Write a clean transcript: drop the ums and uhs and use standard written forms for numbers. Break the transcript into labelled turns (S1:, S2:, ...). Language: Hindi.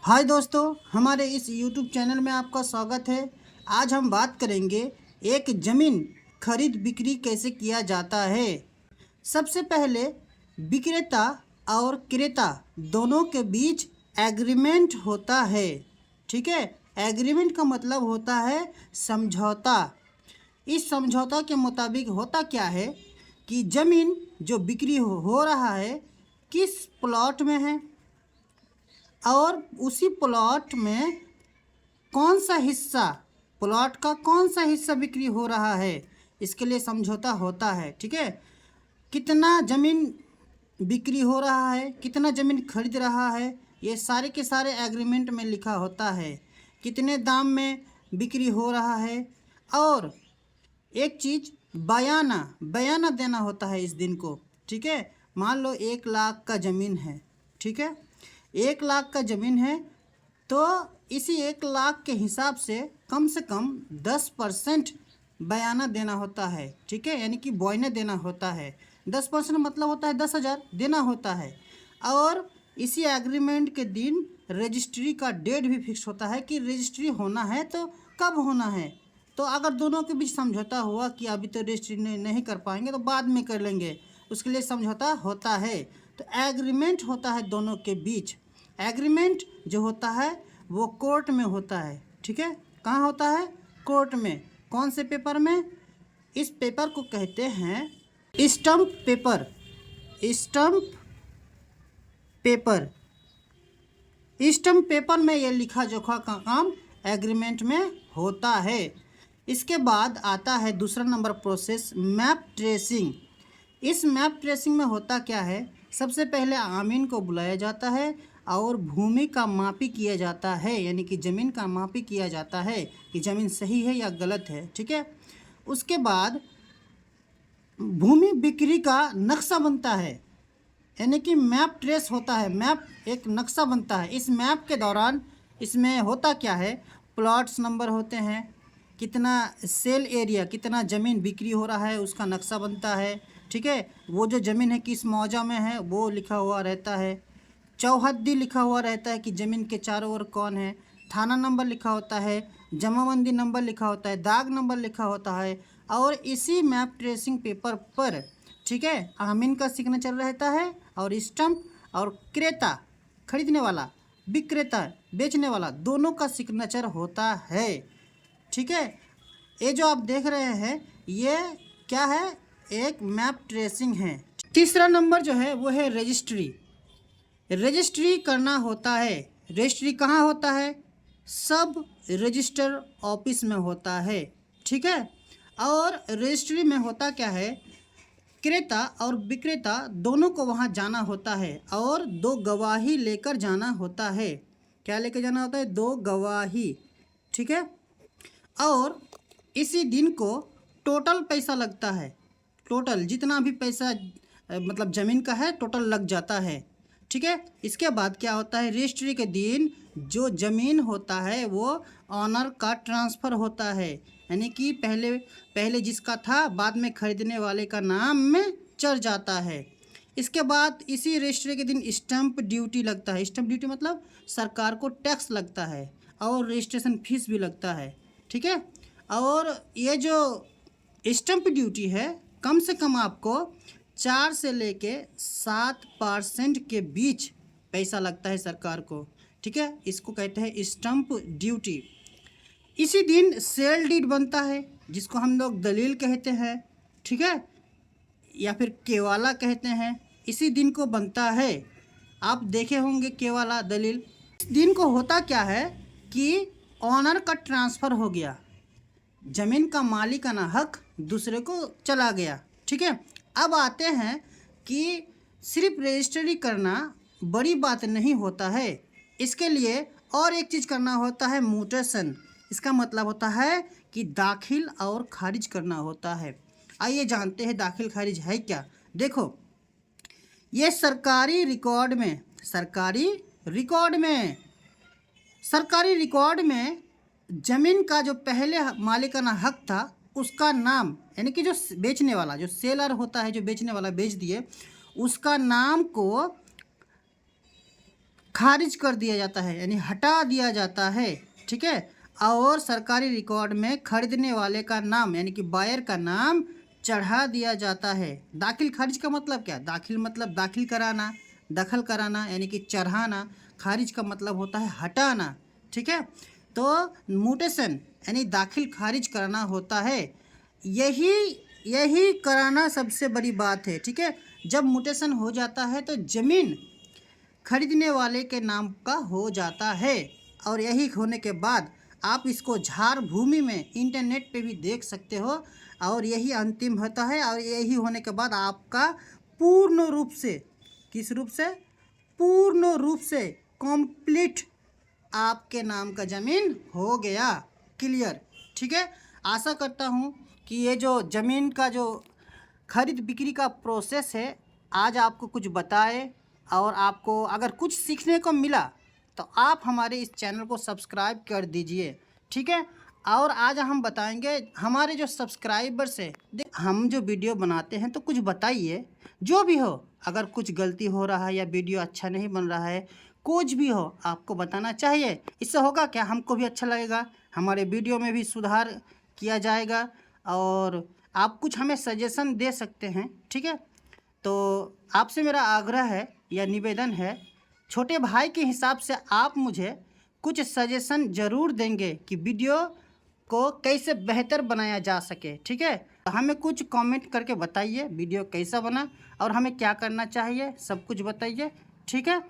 S1: हाय दोस्तों, हमारे इस YouTube चैनल में आपका स्वागत है। आज हम बात करेंगे एक ज़मीन खरीद बिक्री कैसे किया जाता है। सबसे पहले विक्रेता और क्रेता दोनों के बीच एग्रीमेंट होता है। ठीक है, एग्रीमेंट का मतलब होता है समझौता। इस समझौता के मुताबिक होता क्या है कि ज़मीन जो बिक्री हो रहा है किस प्लॉट में है और उसी प्लॉट में कौन सा हिस्सा, प्लॉट का कौन सा हिस्सा बिक्री हो रहा है, इसके लिए समझौता होता है। ठीक है, कितना ज़मीन बिक्री हो रहा है, कितना ज़मीन खरीद रहा है, ये सारे के सारे एग्रीमेंट में लिखा होता है। कितने दाम में बिक्री हो रहा है। और एक चीज़ बयाना बयाना देना होता है इस दिन को। ठीक है, मान लो 1 लाख का ज़मीन है। ठीक है, 1 लाख का ज़मीन है तो इसी 1 लाख के हिसाब से कम 10% बयाना देना होता है। ठीक है, यानी कि बॉयने देना होता है। 10% मतलब होता है 10,000 देना होता है। और इसी एग्रीमेंट के दिन रजिस्ट्री का डेट भी फिक्स होता है कि रजिस्ट्री होना है तो कब होना है। तो अगर दोनों के बीच समझौता हुआ कि अभी तो रजिस्ट्री नहीं कर पाएंगे तो बाद में कर लेंगे, उसके लिए समझौता होता है। तो एग्रीमेंट होता है दोनों के बीच। एग्रीमेंट जो होता है वो कोर्ट में होता है। ठीक है, कहाँ होता है? कोर्ट में। कौन से पेपर में? इस पेपर को कहते हैं stump paper. Stump paper. Stump paper में ये लिखा जोखा का काम एग्रीमेंट में होता है। इसके बाद आता है दूसरा नंबर प्रोसेस, मैप ट्रेसिंग। इस मैप ट्रेसिंग में होता क्या है, सबसे पहले आमीन को बुलाया जाता है और भूमि का मापी किया जाता है, यानी कि ज़मीन का मापी किया जाता है कि ज़मीन सही है या गलत है। ठीक है, उसके बाद भूमि बिक्री का नक्शा बनता है, यानी कि मैप ट्रेस होता है। मैप एक नक्शा बनता है। इस मैप के दौरान इसमें होता क्या है, प्लॉट्स नंबर होते हैं, कितना सेल एरिया, कितना ज़मीन बिक्री हो रहा है उसका नक्शा बनता है। ठीक है, वो जो ज़मीन है किस मौजा में है वो लिखा हुआ रहता है। चौहद्दी लिखा हुआ रहता है कि ज़मीन के चारों ओर कौन है। थाना नंबर लिखा होता है, जमाबंदी नंबर लिखा होता है, दाग नंबर लिखा होता है। और इसी मैप ट्रेसिंग पेपर पर, ठीक है, आमीन का सिग्नेचर रहता है और स्टंप और क्रेता, खरीदने वाला, विक्रेता, बेचने वाला, दोनों का सिग्नेचर होता है। ठीक है, ये जो आप देख रहे हैं ये क्या है, एक मैप ट्रेसिंग है। तीसरा नंबर जो है वो है रजिस्ट्री। रजिस्ट्री करना होता है। रजिस्ट्री कहाँ होता है? सब रजिस्टर ऑफिस में होता है। ठीक है, और रजिस्ट्री में होता क्या है, क्रेता और विक्रेता दोनों को वहाँ जाना होता है और 2 गवाही लेकर जाना होता है। क्या लेकर जाना होता है? 2 गवाही। ठीक है, और इसी दिन को टोटल पैसा लगता है। टोटल जितना भी पैसा मतलब ज़मीन का है टोटल लग जाता है। ठीक है, इसके बाद क्या होता है, रजिस्ट्री के दिन जो ज़मीन होता है वो ऑनर का ट्रांसफ़र होता है, यानी कि पहले पहले जिसका था बाद में खरीदने वाले का नाम में चढ़ जाता है। इसके बाद इसी रजिस्ट्री के दिन स्टैंप ड्यूटी लगता है। स्टैंप ड्यूटी मतलब सरकार को टैक्स लगता है और रजिस्ट्रेशन फीस भी लगता है। ठीक है, और ये जो स्टैंप ड्यूटी है कम से कम आपको 4 से लेके 7% के बीच पैसा लगता है सरकार को। ठीक है, इसको कहते हैं स्टैंप ड्यूटी। इसी दिन सेल डीड बनता है जिसको हम लोग दलील कहते हैं। ठीक है, या फिर केवाला कहते हैं। इसी दिन को बनता है। आप देखे होंगे केवाला दलील। इस दिन को होता क्या है कि ऑनर का ट्रांसफ़र हो गया, ज़मीन का मालिकाना हक दूसरे को चला गया। ठीक है, अब आते हैं कि सिर्फ रजिस्ट्री करना बड़ी बात नहीं होता है, इसके लिए और एक चीज़ करना होता है, म्यूटेशन। इसका मतलब होता है कि दाखिल और खारिज करना होता है। आइए जानते हैं दाखिल खारिज है क्या। देखो, ये सरकारी रिकॉर्ड में, सरकारी रिकॉर्ड में ज़मीन का जो पहले मालिकाना हक था उसका नाम, यानी कि जो बेचने वाला, जो सेलर होता है, जो बेचने वाला बेच दिए, उसका नाम को खारिज कर दिया जाता है, यानी हटा दिया जाता है, ठीक है। और सरकारी रिकॉर्ड में खरीदने वाले का नाम यानी कि बायर का नाम चढ़ा दिया जाता है। दाखिल खारिज का मतलब क्या? दाखिल मतलब दाखिल कराना, दखल कराना यानी कि चढ़ाना। खारिज का मतलब होता है हटाना, ठीक है। तो म्यूटेशन यानी दाखिल खारिज करना होता है। यही कराना सबसे बड़ी बात है, ठीक है। जब म्यूटेशन हो जाता है तो ज़मीन खरीदने वाले के नाम का हो जाता है, और यही होने के बाद आप इसको झार भूमि में इंटरनेट पे भी देख सकते हो, और यही अंतिम होता है। और यही होने के बाद आपका पूर्ण रूप से, किस रूप से? पूर्ण रूप से कंप्लीट आपके नाम का ज़मीन हो गया, क्लियर, ठीक है। आशा करता हूँ कि ये जो ज़मीन का जो खरीद बिक्री का प्रोसेस है आज आपको कुछ बताए, और आपको अगर कुछ सीखने को मिला तो आप हमारे इस चैनल को सब्सक्राइब कर दीजिए, ठीक है। और आज हम बताएंगे हमारे जो सब्सक्राइबर्स है, हम जो वीडियो बनाते हैं तो कुछ बताइए, जो भी हो, अगर कुछ गलती हो रहा है या वीडियो अच्छा नहीं बन रहा है, कुछ भी हो आपको बताना चाहिए। इससे होगा क्या, हमको भी अच्छा लगेगा, हमारे वीडियो में भी सुधार किया जाएगा, और आप कुछ हमें सजेशन दे सकते हैं, ठीक है। तो आपसे मेरा आग्रह है या निवेदन है, छोटे भाई के हिसाब से आप मुझे कुछ सजेशन ज़रूर देंगे कि वीडियो को कैसे बेहतर बनाया जा सके, ठीक है। तो हमें कुछ कमेंट करके बताइए वीडियो कैसा बना और हमें क्या करना चाहिए, सब कुछ बताइए, ठीक है।